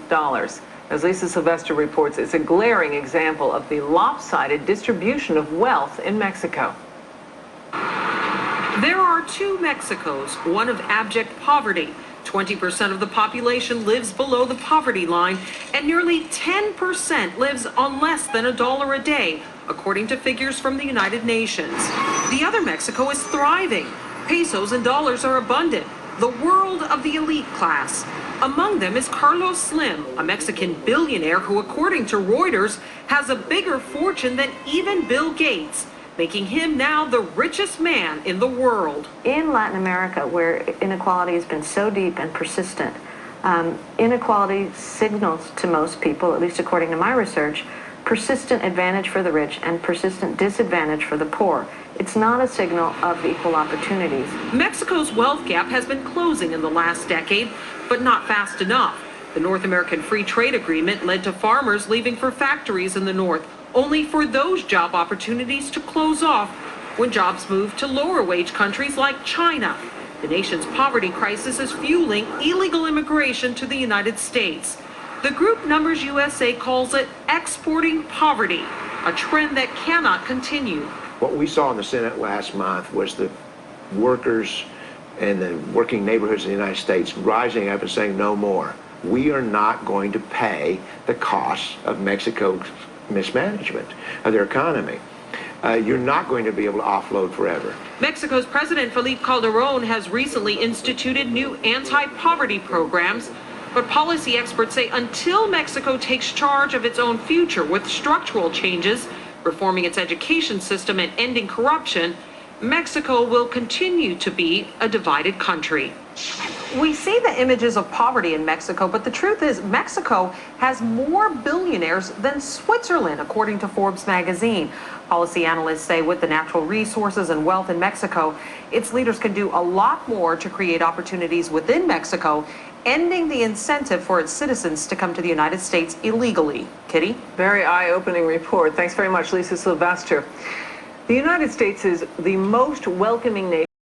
billion. As Lisa Sylvester reports, it's a glaring example of the lopsided distribution of wealth in Mexico. There are two Mexicos, one of abject poverty. 20% of the population lives below the poverty line, and nearly 10% lives on less than $1 a day, according to figures from the United Nations. The other Mexico is thriving. Pesos and dollars are abundant. The world of the elite class. Among them is Carlos Slim, a Mexican billionaire who, according to Reuters, has a bigger fortune than even Bill Gates, making him now the richest man in the world. In Latin America, where inequality has been so deep and persistent, inequality signals to most people, at least according to my research, persistent advantage for the rich and persistent disadvantage for the poor. It's not a signal of equal opportunities. Mexico's wealth gap has been closing in the last decade, but not fast enough. The North American Free Trade Agreement led to farmers leaving for factories in the north, only for those job opportunities to close off when jobs move to lower wage countries like China. The nation's poverty crisis is fueling illegal immigration to the United States. The group Numbers USA calls it exporting poverty, a trend that cannot continue. What we saw in the Senate last month was the workers and the working neighborhoods in the United States rising up and saying no more. We are not going to pay the costs of Mexico's mismanagement of their economy. You're not going to be able to offload forever. Mexico's President Felipe Calderón has recently instituted new anti-poverty programs, but policy experts say until Mexico takes charge of its own future with structural changes, reforming its education system and ending corruption, Mexico will continue to be a divided country. We see the images of poverty in Mexico, but the truth is Mexico has more billionaires than Switzerland, according to Forbes magazine. Policy analysts say with the natural resources and wealth in Mexico, its leaders can do a lot more to create opportunities within Mexico, ending the incentive for its citizens to come to the United States illegally. Kitty? Very eye-opening report. Thanks very much, Lisa Sylvester. The United States is the most welcoming nation.